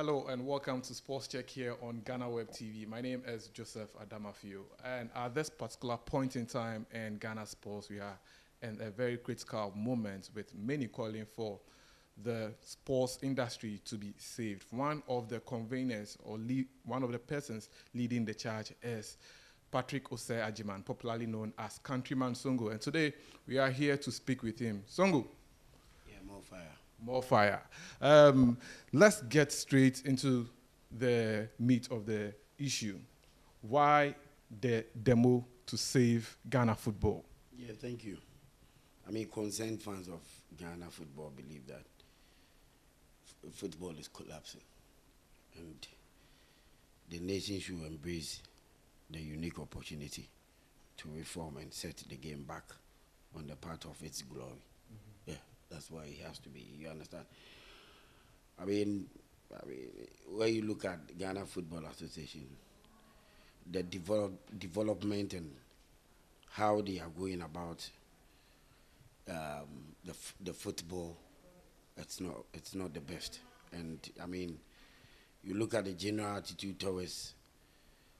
Hello and welcome to Sports Check here on GhanaWeb TV. My name is Joseph Adamafio, and at this particular point in time in Ghana sports, we are in a very critical moment with many calling for the sports industry to be saved. One of the conveners or one of the persons leading the charge is Patrick Osei Ajiman, popularly known as Countryman Songo, and today we are here to speak with him. Songo. Yeah, more fire. More fire. Let's get straight into the meat of the issue. Why the demo to save Ghana football? Yeah, thank you. I mean, concerned fans of Ghana football believe that football is collapsing, and the nation should embrace the unique opportunity to reform and set the game back on the path of its glory. Yeah, that's why it has to be. You understand? I mean, when you look at Ghana Football Association, the development and how they are going about the football, it's not the best. And I mean, you look at the general attitude towards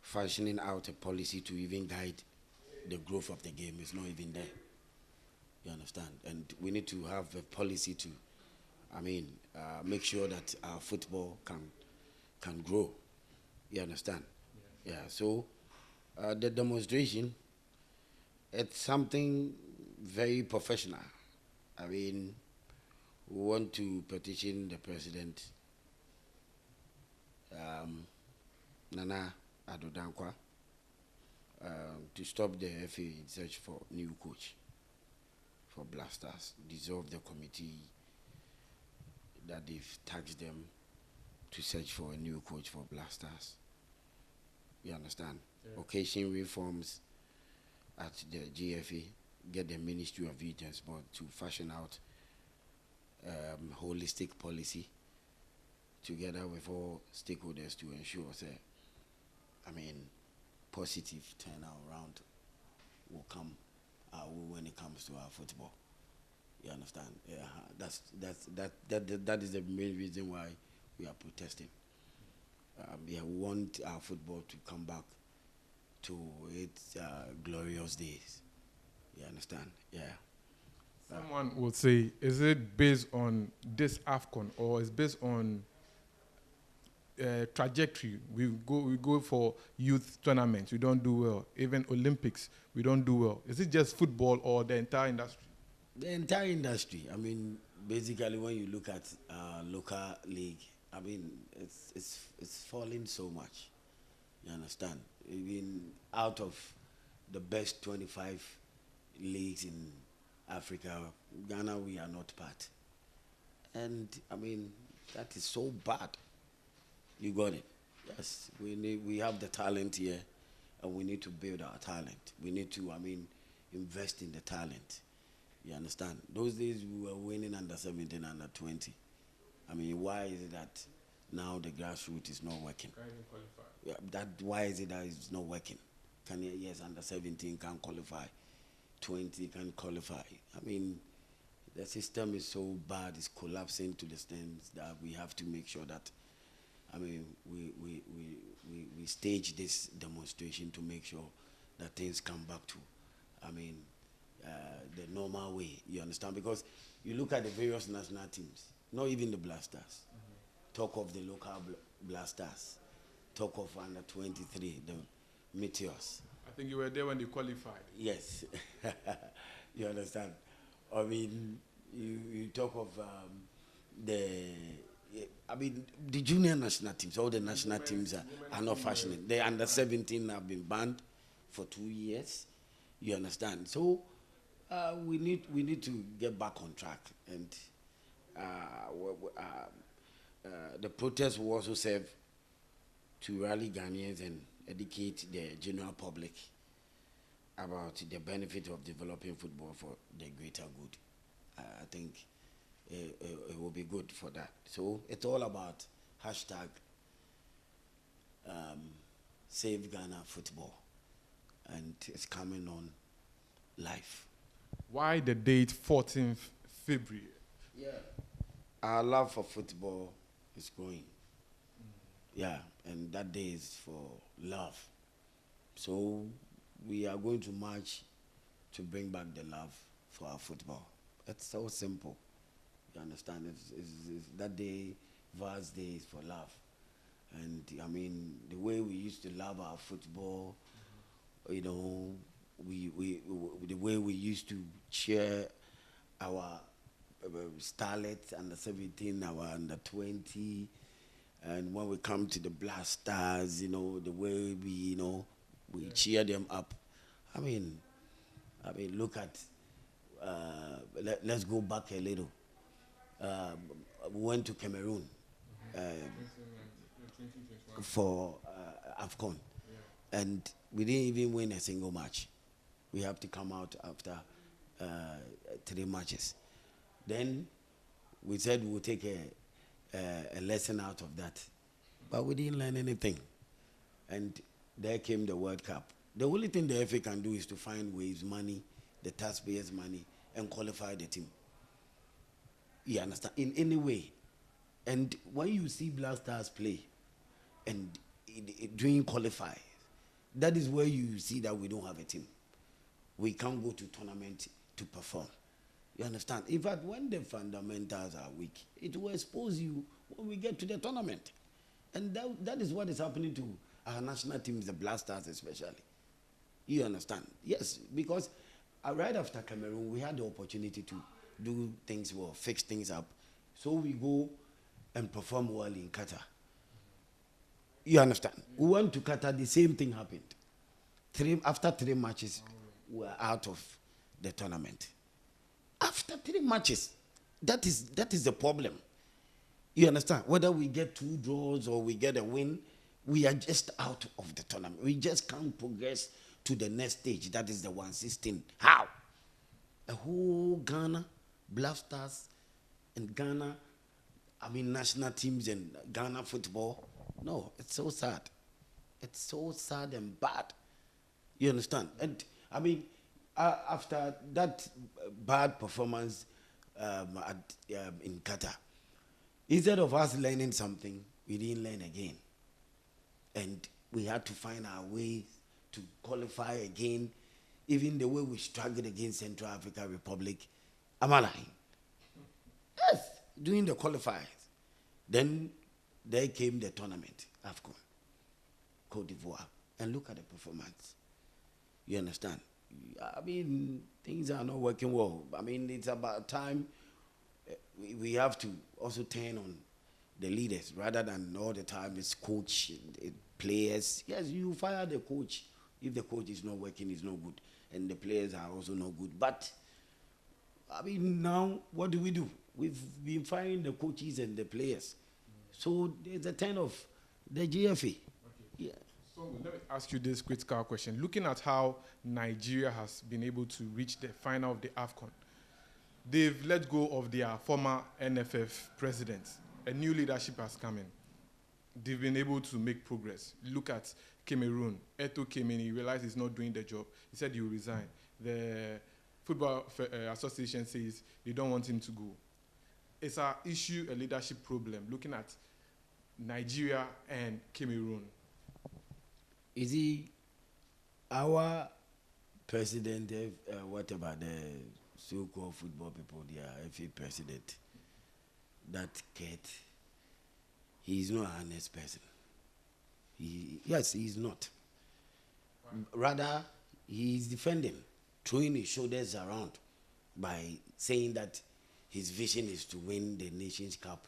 fashioning out a policy to even guide the growth of the game. It's not even there. You understand? And we need to have a policy to, make sure that our football can grow. You understand? Yes. Yeah. So the demonstration, it's something very professional. I mean, we want to petition the president, Nana Addo-Dankwa, to stop the FA in search for new coach for Blasters, dissolve the committee that they've taxed them to search for a new coach for Blasters. You understand? Yeah. Occasion reforms at the GFA, get the Ministry of Youth and Sport to fashion out holistic policy together with all stakeholders to ensure positive turnout around will come when it comes to our football. You understand? Yeah, that is the main reason why we are protesting. We want our football to come back to its glorious days. You understand? Yeah. Someone would say, is it based on this AFCON or is based on trajectory? We go for youth tournaments, we don't do well. Even Olympics, we don't do well. Is it just football or the entire industry? The entire industry. I mean, basically, when you look at local league, I mean, it's falling so much. You understand? Even out of the best 25 leagues in Africa, Ghana, we are not part. And I mean, that is so bad. You got it. Yes, we have the talent here, and we need to build our talent. We need to, invest in the talent. You understand? Those days we were winning under 17, under 20. I mean, why is it that now the grassroots is not working? Can't even qualify. Yeah, why is it that it's not working? Yes, under 17 can qualify, 20 can qualify. I mean, the system is so bad, it's collapsing to the extent that we have to make sure that, we stage this demonstration to make sure that things come back to, the normal way. You understand? Because you look at the various national teams, not even the Blasters. Talk of the local Blasters. Talk of under 23, the Meteors. I think you were there when they qualified. Yes. You understand? I mean, you talk of the junior national teams, all the national teams are not fashioning. The under 17 have been banned for 2 years. You understand? So we need to get back on track, and the protest will also serve to rally Ghanaians and educate the general public about the benefit of developing football for the greater good. I think it will be good for that. So it's all about hashtag Save Ghana Football, and it's coming on live. Why the date 14th February? Yeah, our love for football is growing. Yeah, and that day is for love. So we are going to march to bring back the love for our football. It's so simple. You understand? It's that day, Vars Day is for love. And I mean, the way we used to love our football, you know, we the way we used to cheer our starlets under 17, our under 20, and when we come to the Black Stars, you know, the way we, you know, we cheer them up. I mean, look at. Let's go back a little. We went to Cameroon for AFCON, and we didn't even win a single match. We have to come out after 3 matches. Then we said we'll take a lesson out of that, but we didn't learn anything. And there came the World Cup. The only thing the FA can do is to find ways, money, the taxpayers' money, and qualify the team. You understand? In any way. And when you see Black Stars play and during qualify, that is where you see that we don't have a team. We can't go to tournament to perform. You understand? In fact, when the fundamentals are weak, it will expose you when we get to the tournament. And that is what is happening to our national teams, the Black Stars especially. You understand? Yes, because right after Cameroon, we had the opportunity to do things well, fix things up. So we go and perform well in Qatar. You understand? We went to Qatar, the same thing happened. After 3 matches, we were out of the tournament. After 3 matches, that is the problem. You understand? Whether we get 2 draws or we get a win, we are just out of the tournament. We just can't progress to the next stage. That is the 1/16. How? A whole Ghana, Black Stars, and Ghana, national teams and Ghana football. No, it's so sad. It's so sad and bad. You understand? And after that bad performance in Qatar, instead of us learning something, we didn't learn again. And we had to find our way to qualify again, even the way we struggled against Central African Republic. Am I lying? Yes, doing the qualifiers. Then there came the tournament, AFCON, Cote d'Ivoire, and look at the performance. You understand? Things are not working well. It's about time we have to also turn on the leaders rather than all the time it's coach, players. Yes, you fire the coach. If the coach is not working, it's no good. And the players are also no good. But, now what do? We've been firing the coaches and the players. So there's a turn of the GFA. Okay. Yeah. So let me ask you this critical question. Looking at how Nigeria has been able to reach the final of the AFCON, they've let go of their former NFF president. A new leadership has come in. They've been able to make progress. Look at Cameroon. Eto came in, he realized he's not doing the job. He said he will resign. The Football Association says they don't want him to go. It's an issue, a leadership problem, looking at Nigeria and Cameroon. Is he our president, what about the so-called football people, their FA president, that kid, he's not an honest person. Yes, he's not. Rather, he's defending, throwing his shoulders around by saying that his vision is to win the Nations Cup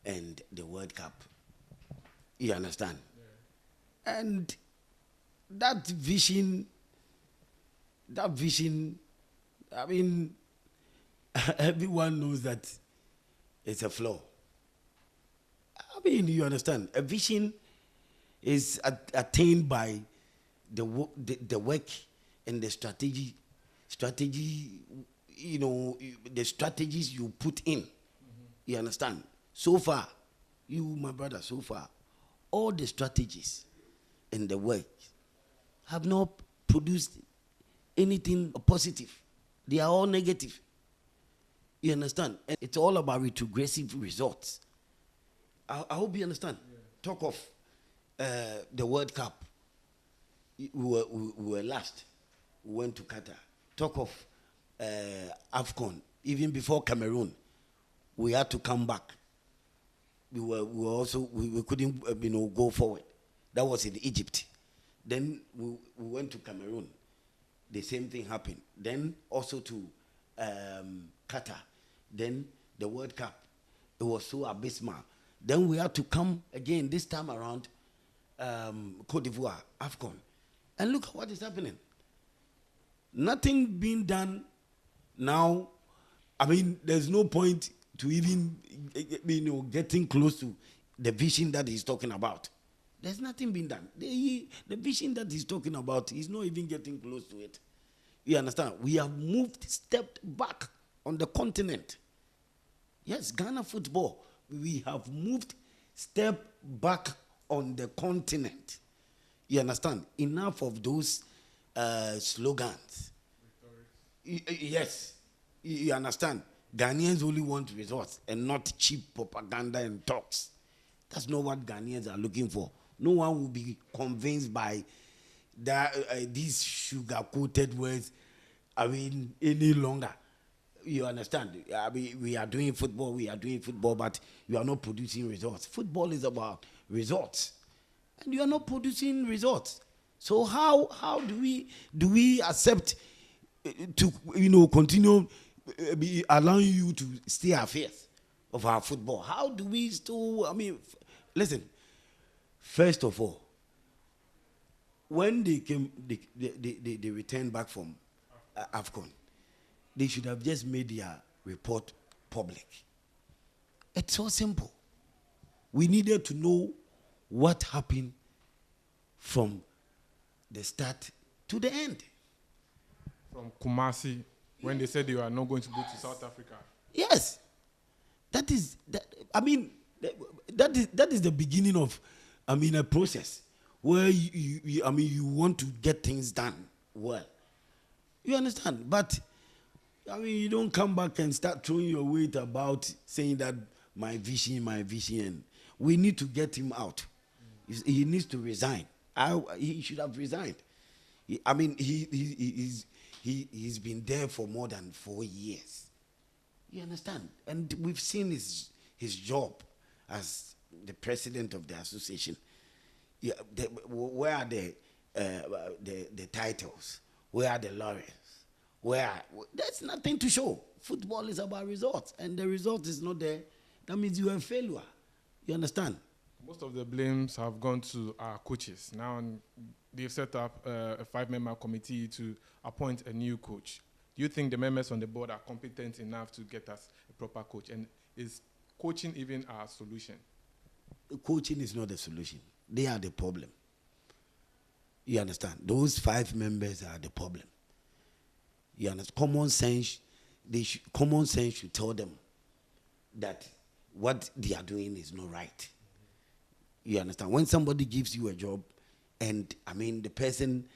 and the World Cup. You understand? Yeah. And that vision, everyone knows that it's a flaw. You understand? A vision is attained by the work and the strategy, the strategies you put in. Mm-hmm. You understand? So far, you, my brother, all the strategies and the work have not produced anything positive. They are all negative. You understand? And it's all about retrogressive results. I hope you understand. Yeah. talk of the World Cup. We were last. We went to Qatar. Talk of AFCON. Even before Cameroon, we had to come back. We couldn't go forward. That was in Egypt. Then we went to Cameroon. The same thing happened. Then also to Qatar. Then the World Cup. It was so abysmal. Then we had to come again this time around, Cote d'Ivoire, AFCON. And look at what is happening. Nothing being done now. I mean, there's no point to even getting close to the vision that he's talking about. There's nothing being done. The vision that he's talking about, he's not even getting close to it. You understand? We have stepped back on the continent. Yes, Ghana football, we have step back on the continent. You understand? Enough of those slogans. Yes. You understand? Ghanaians only want results and not cheap propaganda and talks. That's not what Ghanaians are looking for. No one will be convinced by that these sugar-coated words, any longer. You understand? We are doing football, but you are not producing results. Football is about results. And you are not producing results. So how do we accept to continue allowing you to stay affairs of our football? How do we still listen, first of all, when they came they returned back from AFCON, they should have just made their report public. It's so simple. We needed to know what happened from the start to the end. From Kumasi, when they said they were not going to go to South Africa. Yes. That is the beginning of a process where you want to get things done well. You understand? But you don't come back and start throwing your weight about saying that my vision. We need to get him out. He needs to resign. He should have resigned. He's been there for more than 4 years. You understand? And we've seen his job as the president of the association. Yeah, where are the titles? Where are the laurels? There's nothing to show. Football is about results, and the result is not there. That means you are a failure. You understand? Most of the blames have gone to our coaches. Now they've set up a 5-member committee to appoint a new coach. Do you think the members on the board are competent enough to get us a proper coach? And is coaching even our solution? Coaching is not the solution. They are the problem. You understand? Those 5 members are the problem. You understand? Common sense should tell them that what they are doing is not right. You understand? When somebody gives you a job, and the person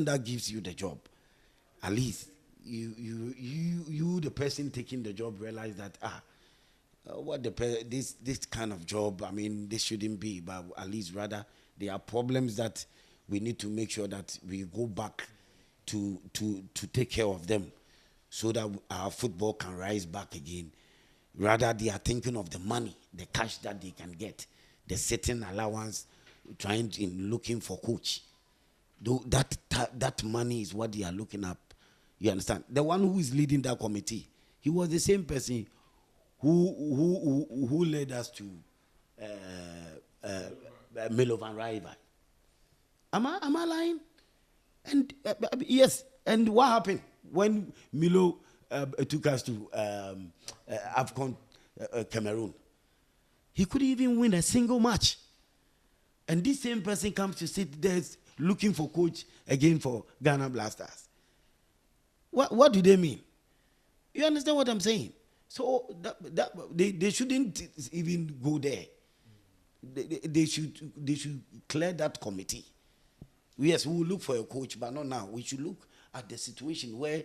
that gives you the job, at least you the person taking the job realize that this kind of job, this shouldn't be, but at least rather there are problems that we need to make sure that we go back to take care of them, so that our football can rise back again. Rather, they are thinking of the money, the cash that they can get, the certain allowance, looking for coach. That money is what they are looking at. You understand? The one who is leading that committee, he was the same person who led us to Milo Van Rijven. Am I lying? And yes. And what happened when Milo took us to AFCON Cameroon? He couldn't even win a single match. And this same person comes to sit there looking for coach again for Ghana Blasters. What do they mean? You understand what I'm saying? So they shouldn't even go there. They should clear that committee. Yes, we will look for a coach, but not now. We should look at the situation where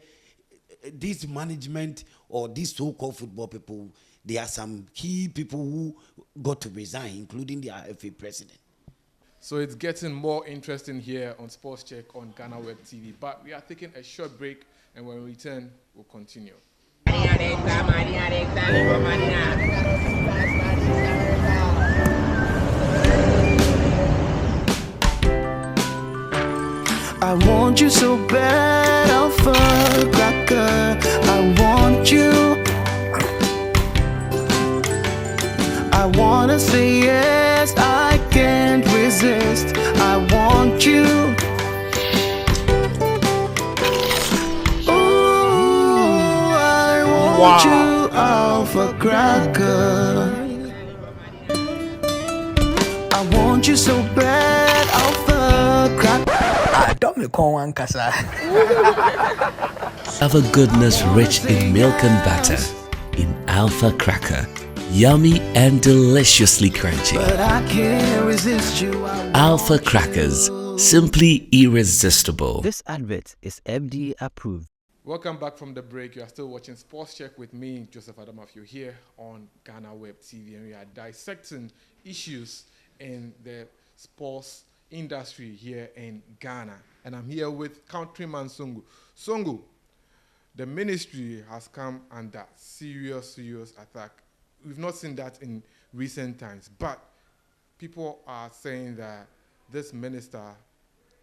this management or these so-called football people, there are some key people who got to resign, including the FA president. So it's getting more interesting here on Sports Check on GhanaWeb TV. But we are taking a short break, and when we return, we'll continue. I want you so bad, Alpha Cracker. I want you. I wanna say yes, I can't resist. I want you. Ooh, I want you, Alpha Cracker. I want you so bad, Alpha Cracker. Don't me call one casa. Have goodness rich in milk and butter in Alpha Cracker. Yummy and deliciously crunchy. But I can't resist you. Alpha Crackers, simply irresistible. This advert is FDA approved. Welcome back from the break. You are still watching Sports Check with me, Joseph Adamafio, here on GhanaWeb TV, and we are dissecting issues in the sports industry here in Ghana. And I'm here with Countryman Songo. Songo, the ministry has come under serious attack. We've not seen that in recent times, but people are saying that this minister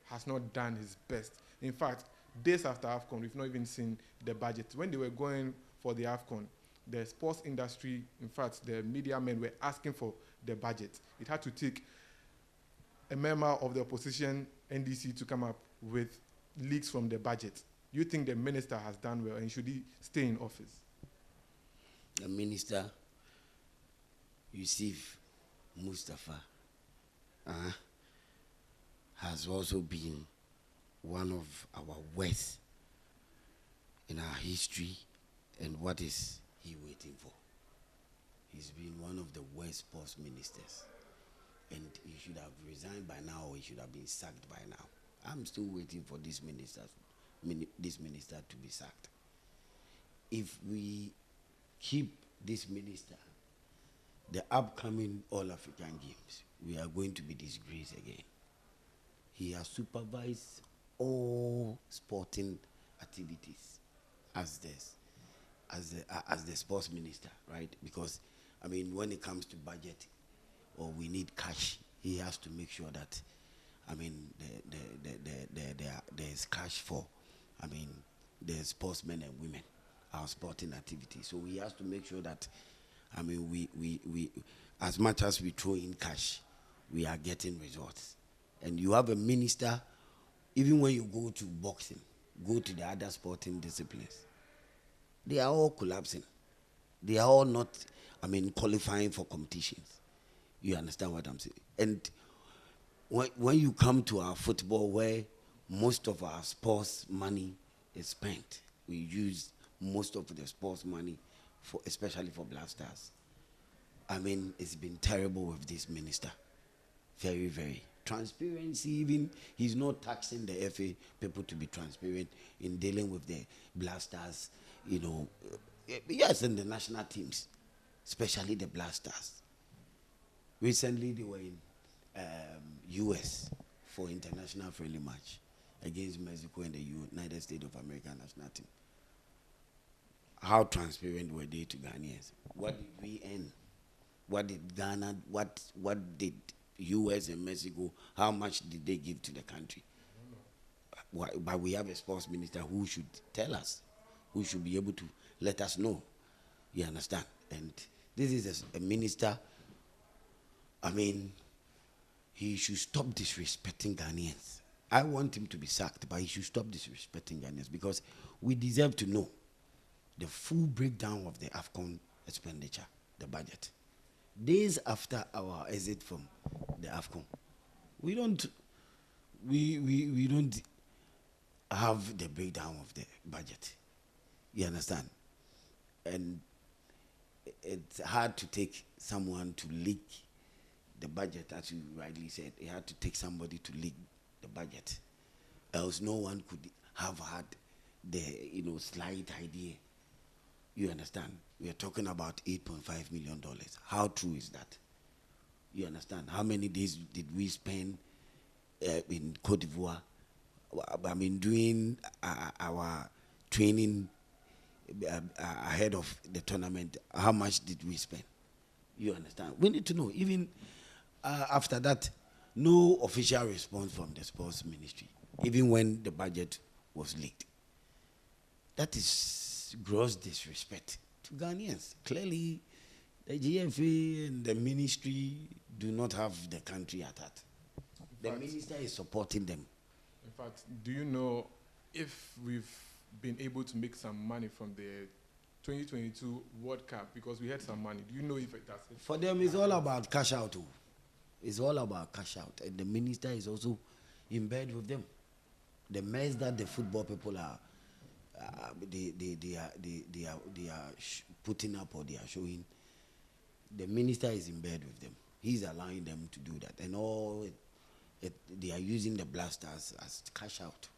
has not done his best. In fact, days after AFCON, we've not even seen the budget. When they were going for the AFCON, the sports industry, in fact, the media men were asking for the budget. It had to take a member of the opposition, NDC, to come up with leaks from the budget. You think the minister has done well, and should he stay in office? The minister, Yusuf Mustafa, has also been one of our worst in our history. And what is he waiting for? He's been one of the worst sports ministers. And he should have resigned by now, or he should have been sacked by now. I'm still waiting for this minister to be sacked. If we keep this minister, the upcoming All African Games, we are going to be disgraced again. He has supervised all sporting activities as the sports minister, right? Because I mean, when it comes to budget, or we need cash, he has to make sure that, I mean, there's cash for, I mean, the sportsmen and women, our sporting activities. So he has to make sure that, I mean, we as much as we throw in cash, we are getting results. And you have a minister, even when you go to boxing, go to the other sporting disciplines, they are all collapsing. They are all not, I mean, qualifying for competitions. You understand what I'm saying? And when you come to our football, where most of our sports money is spent, we use most of the sports money for, especially for Black Stars. I mean, it's been terrible with this minister. Very, very. Transparency, even he's not taxing the FA people to be transparent in dealing with the Black Stars, you know. Yes, and the national teams, especially the Black Stars. Recently, they were in U.S. for international friendly match against Mexico and the United States of America national team. How transparent were they to Ghanaians? What did we earn? What did Ghana? What did U.S. and Mexico? How much did they give to the country? But we have a sports minister who should tell us, who should be able to let us know. You understand? And this is a minister. I mean, he should stop disrespecting Ghanaians. I want him to be sacked, but he should stop disrespecting Ghanaians, because we deserve to know the full breakdown of the AFCON expenditure, the budget. Days after our exit from the AFCON, we don't have the breakdown of the budget. You understand? And it's hard to take someone to leak the budget, as you rightly said. It had to take somebody to leak the budget, else no one could have had the slight idea You understand? We are talking about $8.5 million. How true is that? You understand? How many days did we spend in Cote d'Ivoire? I mean, doing our training ahead of the tournament. How much did we spend? You understand? We need to know. Even after that, no official response from the sports ministry, even when the budget was leaked. That is gross disrespect to Ghanaians. Clearly, the GFA and the ministry do not have the country at heart. The minister is supporting them. In fact, do you know if we've been able to make some money from the 2022 World Cup, because we had some money? Do you know if that's it? For them, it's all about cash out. Too. It's all about cash out. And the minister is also in bed with them. The mess that the football people are, they are putting up, or they are showing, the minister is in bed with them. He's allowing them to do that. And they are using the blasters as cash out.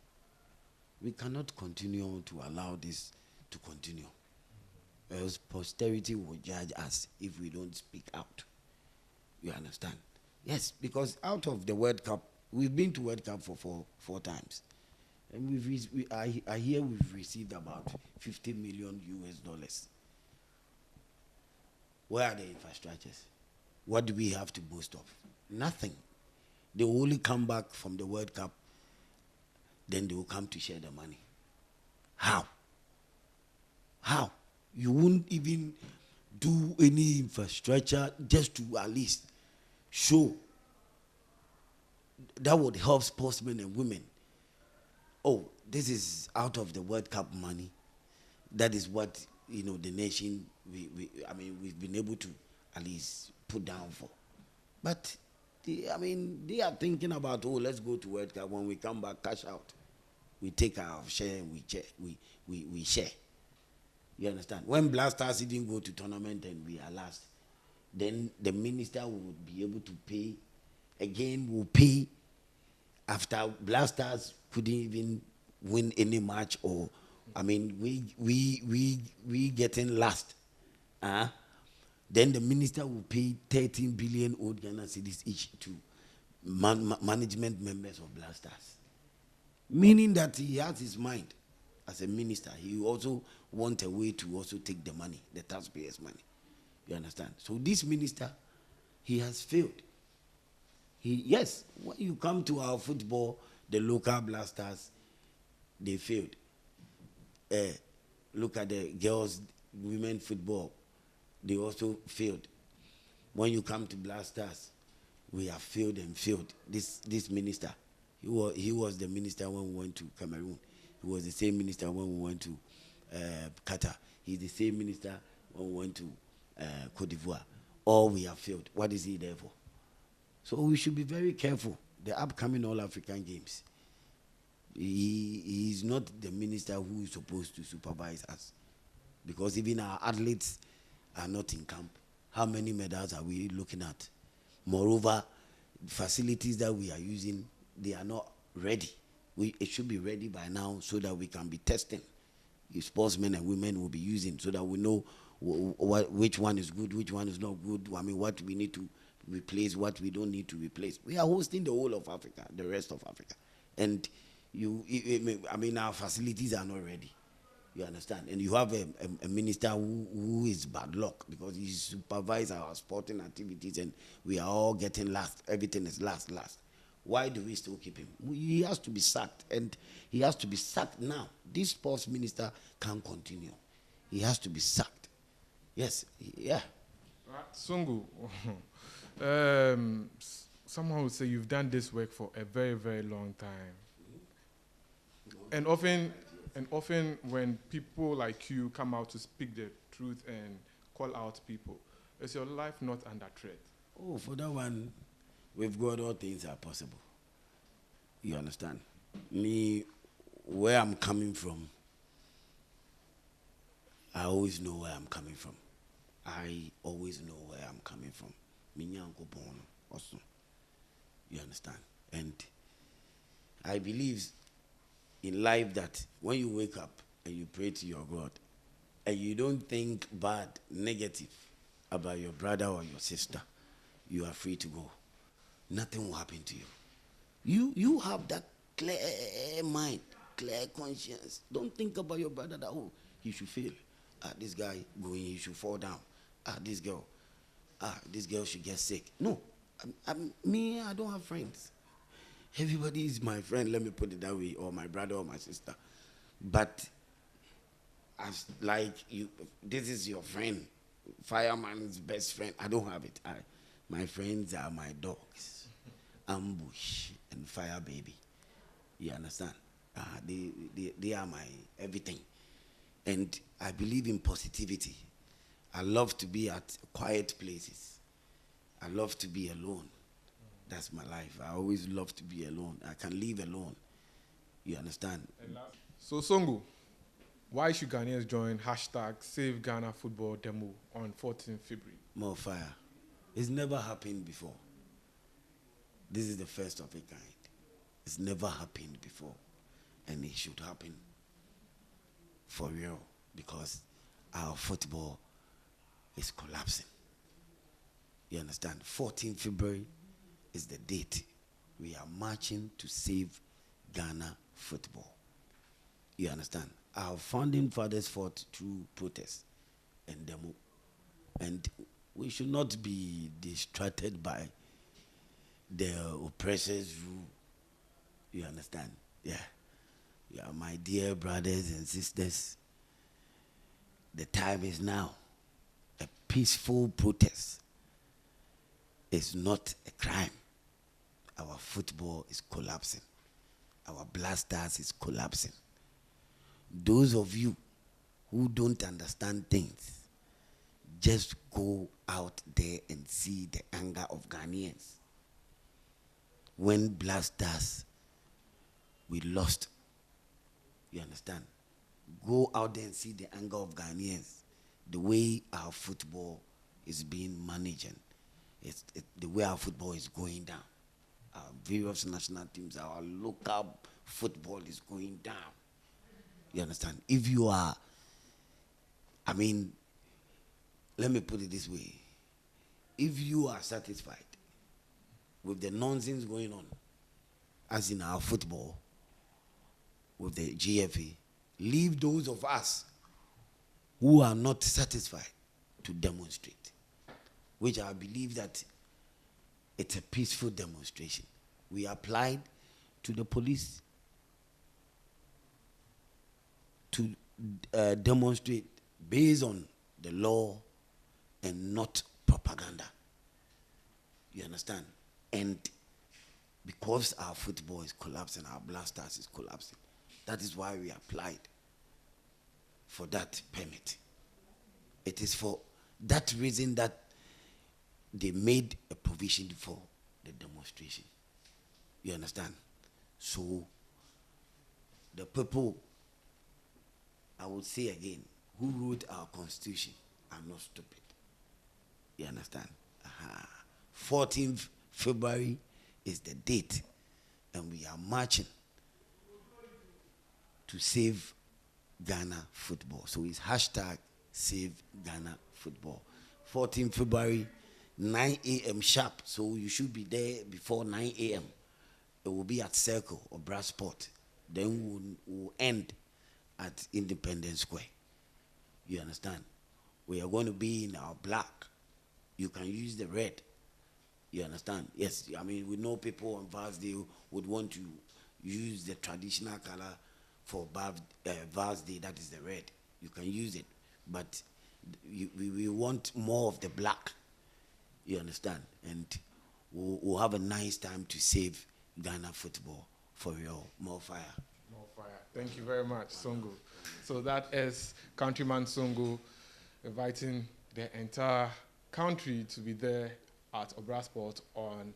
We cannot continue to allow this to continue. Else posterity will judge us if we don't speak out. You understand? Yes, because out of the World Cup, we've been to World Cup for four times. And I hear we've received about $50 million. Where are the infrastructures? What do we have to boast of? Nothing. They will only come back from the World Cup, then they will come to share the money. How? How? You won't even do any infrastructure just to at least show. That would help sportsmen and women. Oh, this is out of the World Cup money. That is what, the nation, we've been able to at least put down for. But, they are thinking about, let's go to World Cup. When we come back, cash out. We take our share and we share. You understand? When Blasters didn't go to tournament and we are last, then the minister would be able to pay. Again, will pay after Blasters couldn't even win any match, or we getting last. Then the minister will pay 13 billion old Ghana cedis each to management members of Blasters. Meaning that he has his mind as a minister. He also wants a way to also take the money, the taxpayers' money. You understand? So this minister, he has failed. Yes, when you come to our football, the local Blasters, they failed. Look at the girls, women football, they also failed. When you come to Blasters, we have failed and failed. This minister, he was the minister when we went to Cameroon. He was the same minister when we went to Qatar. He's the same minister when we went to Cote d'Ivoire. All we have failed. What is he there for? So we should be very careful. The upcoming All-African Games, he is not the minister who is supposed to supervise us. Because even our athletes are not in camp. How many medals are we looking at? Moreover, facilities that we are using, they are not ready. It should be ready by now so that we can be testing. The sportsmen and women will be using so that we know which one is good, which one is not good. What we need to replace, what we don't need to replace. We are hosting the whole of Africa, the rest of Africa. And our facilities are not ready. You understand? And you have a minister who is bad luck because he supervises our sporting activities and we are all getting last. Everything is last. Why do we still keep him? He has to be sacked, and he has to be sacked now. This sports minister can't continue. He has to be sacked. Yes, yeah. Songo, someone would say you've done this work for a very, very long time. And often when people like you come out to speak the truth and call out people, is your life not under threat? Oh, for that one, with God, all things are possible. You understand? Me, where I'm coming from, I always know where I'm coming from. I always know where I'm coming from. Also. You understand? And I believe in life that when you wake up and you pray to your God, and you don't think bad, negative about your brother or your sister, you are free to go. Nothing will happen to you. You have that clear mind, clear conscience. Don't think about your brother that, oh, he should fail. This guy going, he should fall down. This girl should get sick. No, I don't have friends. Everybody is my friend, let me put it that way, or my brother or my sister. But as like you, this is your friend, fireman's best friend. I don't have it. My friends are my dogs, Ambush and Fire Baby. You understand? They are my everything. And I believe in positivity. I love to be at quiet places. I love to be alone. That's my life. I always love to be alone. I can live alone. You understand? So Songo, why should Ghanaians join #Save Ghana Football Demo on 14th February? More fire. It's never happened before. This is the first of a kind. It's never happened before. And it should happen for real, because our football is collapsing. You understand? 14th February is the date. We are marching to save Ghana football. You understand? Our founding fathers fought through protest and demo. And we should not be distracted by the oppressors' rule. You understand? Yeah. Yeah, my dear brothers and sisters, the time is now. A peaceful protest is not a crime. Our football is collapsing. Our blasters is collapsing. Those of you who don't understand things, just go out there and see the anger of Ghanaians. When blasters, we lost. You understand? Go out there and see the anger of Ghanaians. The way our football is being managed, the way our football is going down. Our various national teams, our local football is going down. You understand? If you are, let me put it this way. If you are satisfied with the nonsense going on, as in our football, with the GFA, leave those of us who are not satisfied to demonstrate, which I believe that it's a peaceful demonstration. We applied to the police to demonstrate based on the law and not propaganda. You understand? And because our football is collapsing, our blasters is collapsing, that is why we applied for that permit. It is for that reason that they made a provision for the demonstration. You understand? So the people, I would say again, who wrote our constitution are not stupid. You understand? 14th February is the date, and we are marching to save Ghana football. So it's #Save Ghana Football. 14th February, 9 a.m. sharp. So you should be there before 9 a.m. It will be at Circle or Brassport. Then we'll end at Independence Square. You understand? We are going to be in our black. You can use the red. You understand? Yes, we know people on Vars Day would want to use the traditional color for Vars Day, that is the red. You can use it, but we want more of the black. You understand? And we'll have a nice time to save Ghana football for real. More fire. More fire. Thank you very much, Songo. So that is Countryman Songo inviting the entire country to be there at Obrasport on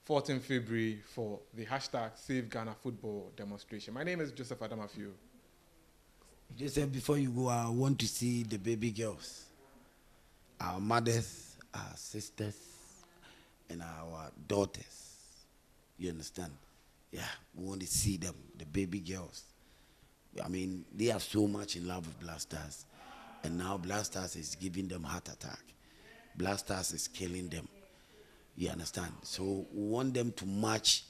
14th February for the #Save Ghana Football demonstration. My name is Joseph Adamafio. Joseph, before you go, I want to see the baby girls, our mothers, our sisters, and our daughters. You understand? Yeah, we want to see them, the baby girls. They are so much in love with blasters. And now Black Stars is giving them heart attack. Black Stars is killing them. You understand? So we want them to match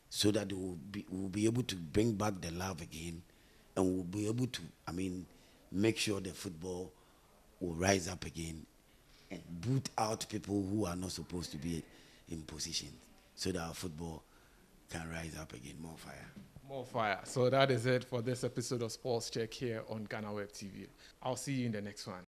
so that we'll be able to bring back the love again, and we'll be able to, make sure the football will rise up again and boot out people who are not supposed to be in position, so that our football can rise up again. More fire. More fire. So that is it for this episode of Sports Check here on GhanaWeb TV. I'll see you in the next one.